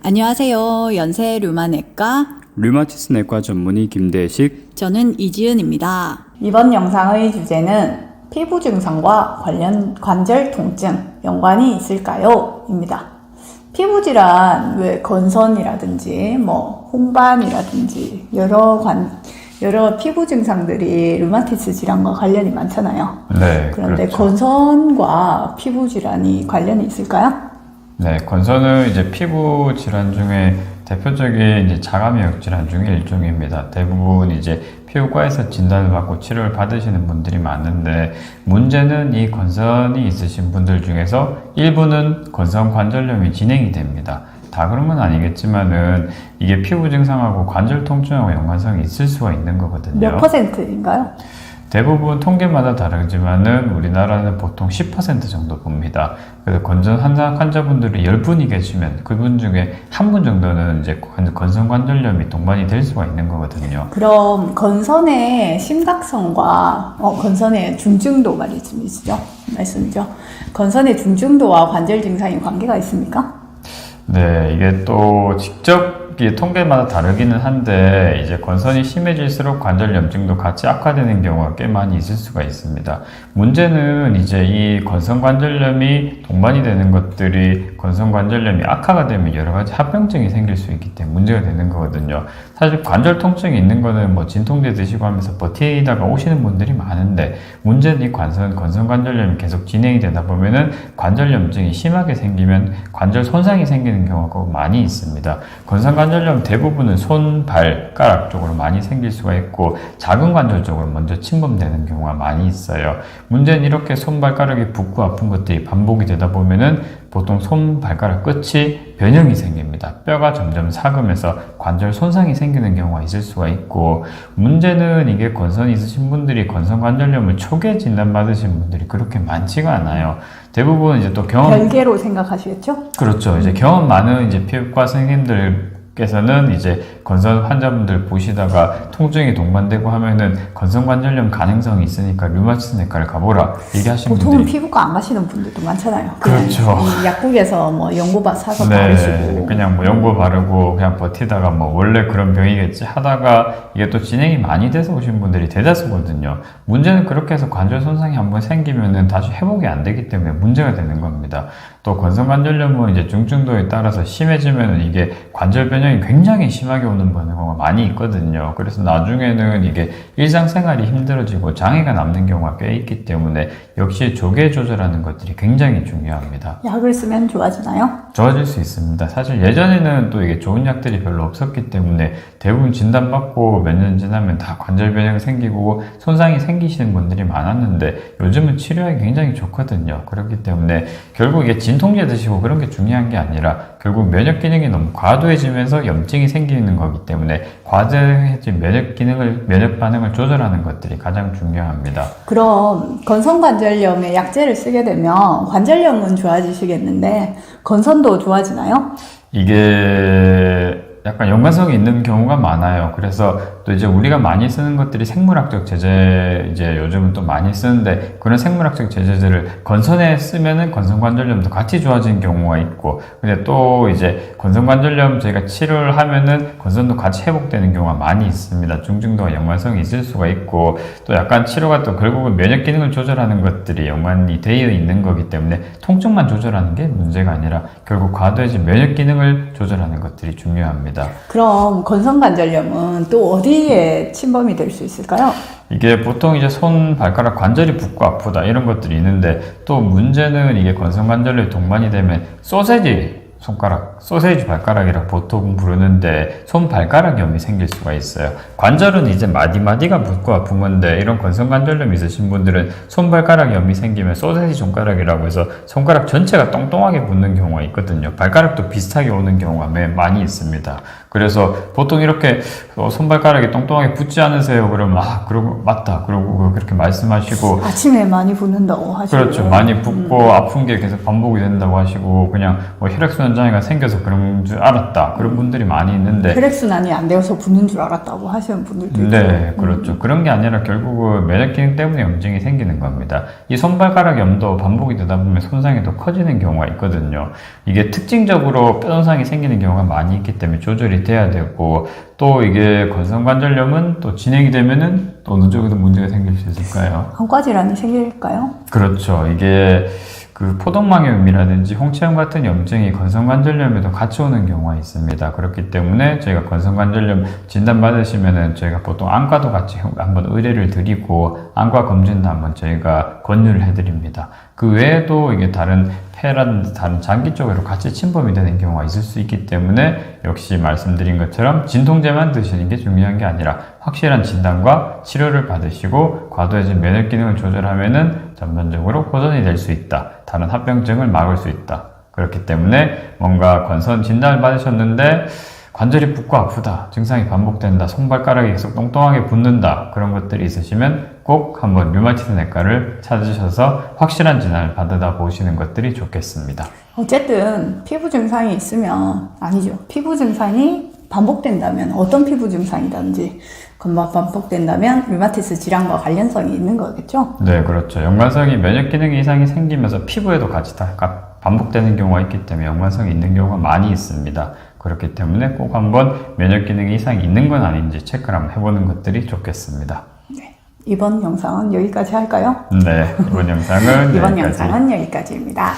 안녕하세요. 연세 류마내과 류마티스 내과 전문의 김대식. 저는 이지은입니다. 이번 영상의 주제는 피부 증상과 관련 관절 통증 연관이 있을까요? 입니다. 피부 질환, 왜 건선이라든지 홍반이라든지 여러 피부 증상들이 류마티스 질환과 관련이 많잖아요. 네. 그런데 그렇죠. 건선과 피부 질환이 관련이 있을까요? 네, 건선은 이제 피부 질환 중에 대표적인 이제 자가면역 질환 중에 일종입니다. 대부분 이제 피부과에서 진단을 받고 치료를 받으시는 분들이 많은데, 문제는 이 건선이 있으신 분들 중에서 일부는 건선 관절염이 진행이 됩니다. 다 그런 건 아니겠지만은 이게 피부 증상하고 관절 통증하고 연관성이 있을 수가 있는 거거든요. 몇 %인가요? 대부분 통계마다 다르지만은 우리나라는 보통 10% 정도 봅니다. 그래서 건선 환자분들이 10분이 계시면 그분 중에 한 분 정도는 이제 건선 관절염이 동반이 될 수가 있는 거거든요. 그럼 건선의 심각성과 건선의 중증도 말씀이죠. 건선의 중증도와 관절 증상이 관계가 있습니까? 네, 이게 또 직접 통계마다 다르기는 한데, 이제 건선이 심해질수록 관절 염증도 같이 악화되는 경우가 꽤 많이 있을 수가 있습니다. 문제는 이제 이 건선 관절염이 동반이 되는 것들이 건선 관절염이 악화가 되면 여러 가지 합병증이 생길 수 있기 때문에 문제가 되는 거거든요. 사실 관절 통증이 있는 거는 진통제 드시고 하면서 버티다가 오시는 분들이 많은데, 문제는 이 건선 관절염이 계속 진행이 되다 보면은 관절 염증이 심하게 생기면 관절 손상이 생기는 경우가 많이 있습니다. 건선 관절염 대부분은 손, 발가락 쪽으로 많이 생길 수가 있고, 작은 관절 쪽으로 먼저 침범되는 경우가 많이 있어요. 문제는 이렇게 손, 발가락이 붓고 아픈 것들이 반복이 되다 보면은 보통 손, 발가락 끝이 변형이 생깁니다. 뼈가 점점 삭으면서 관절 손상이 생기는 경우가 있을 수가 있고, 문제는 이게 건선이 있으신 분들이 건선 관절염을 초기에 진단받으신 분들이 그렇게 많지가 않아요. 대부분 이제 또 별개로 생각하시겠죠? 그렇죠. 이제 경험 많은 이제 피부과 선생님들께서는 이제 건선 환자분들 보시다가 통증이 동반되고 하면은 건선 관절염 가능성이 있으니까 류마티스 내과를 가보라 얘기하시는 보통은 분들이. 피부과 안 가시는 분들도 많잖아요. 그렇죠. 이 약국에서 연고 사서 네, 바르시고. 그냥 연고 바르고 그냥 버티다가 원래 그런 병이겠지 하다가 이게 또 진행이 많이 돼서 오신 분들이 대다수거든요. 문제는 그렇게 해서 관절 손상이 한번 생기면은 다시 회복이 안 되기 때문에 문제가 되는 겁니다. 또 건선 관절염은 이제 중증도에 따라서 심해지면은 이게 관절 변형이 굉장히 심하게 오는 경우가 많이 있거든요. 그래서 나중에는 이게 일상생활이 힘들어지고 장애가 남는 경우가 꽤 있기 때문에 역시 조개 조절하는 것들이 굉장히 중요합니다. 약을 쓰면 좋아지나요? 좋아질 수 있습니다. 사실 예전에는 또 이게 좋은 약들이 별로 없었기 때문에 대부분 진단받고 몇 년 지나면 다 관절 변형이 생기고 손상이 생기시는 분들이 많았는데, 요즘은 치료하기 굉장히 좋거든요. 그렇기 때문에 결국 이게 진통제 드시고 그런 게 중요한 게 아니라 결국 면역 기능이 너무 과도해지면서 염증이 생기는 거기 때문에 과도해진 면역 반응을 조절하는 것들이 가장 중요합니다. 그럼 건선관절염에 약제를 쓰게 되면 관절염은 좋아지시겠는데 건선도 좋아지나요? 이게 약간 연관성이 있는 경우가 많아요. 그래서 또 이제 우리가 많이 쓰는 것들이 생물학적 제제, 이제 요즘은 또 많이 쓰는데, 그런 생물학적 제제들을 건선에 쓰면은 건선관절염도 같이 좋아지는 경우가 있고, 근데 또 이제 건선관절염 저희가 치료를 하면은 건선도 같이 회복되는 경우가 많이 있습니다. 중증도와 연관성이 있을 수가 있고, 또 약간 치료가 또 결국은 면역 기능을 조절하는 것들이 연관이 되어 있는 거기 때문에 통증만 조절하는 게 문제가 아니라 결국 과도해진 면역 기능을 조절하는 것들이 중요합니다. 그럼 건선관절염은 또 어디에 침범이 될 수 있을까요? 이게 보통 이제 손, 발가락 관절이 붓고 아프다 이런 것들이 있는데, 또 문제는 이게 건선 관절염이 동반이 되면 소세지 발가락이라 보통 부르는데 손발가락염이 생길 수가 있어요. 관절은 이제 마디마디가 붓고 아픈 건데, 이런 건선관절염이 있으신 분들은 손발가락염이 생기면 소세지 손가락이라고 해서 손가락 전체가 똥똥하게 붓는 경우가 있거든요. 발가락도 비슷하게 오는 경우가 많이 있습니다. 그래서 보통 이렇게 손발가락이 똥똥하게 붓지 않으세요? 그러면 그러고 맞다. 그러고 그렇게 말씀하시고, 아침에 많이 붓는다고 하시고. 그렇죠. 많이 붓고 아픈 게 계속 반복이 된다고 하시고, 그냥 혈액순환 혈관장애가 생겨서 그런 줄 알았다. 그런 분들이 많이 있는데 혈액순환이 안 되어서 붓는 줄 알았다고 하시는 분들도 있고. 네, 그렇죠. 그런 게 아니라 결국은 면역기능 때문에 염증이 생기는 겁니다. 이 손발가락 염도 반복이 되다 보면 손상이 더 커지는 경우가 있거든요. 이게 특징적으로 뼈 손상이 생기는 경우가 많이 있기 때문에 조절이 돼야 되고, 또 이게 건성관절염은 또 진행이 되면은 또 어느 쪽에도 문제가 생길 수 있을까요? 안과 질환이 생길까요? 그렇죠. 이게 그 포동망염이라든지 홍채염 같은 염증이 건성관절염에도 같이 오는 경우가 있습니다. 그렇기 때문에 저희가 건성관절염 진단 받으시면은 저희가 보통 안과도 같이 한번 의뢰를 드리고 안과 검진도 한번 저희가 권유를 해드립니다. 그 외에도 이게 다른 폐라든지 다른 장기 쪽으로 같이 침범이 되는 경우가 있을 수 있기 때문에 역시 말씀드린 것처럼 진통제만 드시는 게 중요한 게 아니라 확실한 진단과 치료를 받으시고 과도해진 면역 기능을 조절하면은 전반적으로 호전이 될 수 있다. 다른 합병증을 막을 수 있다. 그렇기 때문에 뭔가 건선 진단을 받으셨는데 관절이 붓고 아프다, 증상이 반복된다, 손발가락이 계속 똥똥하게 붓는다, 그런 것들이 있으시면 꼭 한번 류마티스 내과를 찾으셔서 확실한 진단을 받아다 보시는 것들이 좋겠습니다. 어쨌든 피부 증상이 있으면 아니죠. 피부 증상이 반복된다면 어떤 피부 증상이든지 금방 반복된다면 류마티스 질환과 관련성이 있는 거겠죠? 네, 그렇죠. 연관성이 면역 기능 이상이 생기면서 피부에도 같이 다 반복되는 경우가 있기 때문에 연관성이 있는 경우가 많이 있습니다. 그렇기 때문에 꼭 한번 면역 기능 이상이 있는 건 아닌지 체크를 한번 해보는 것들이 좋겠습니다. 네. 이번 영상은 여기까지 할까요? 네, 이번 영상은 이번 여기까지. 영상은 여기까지입니다.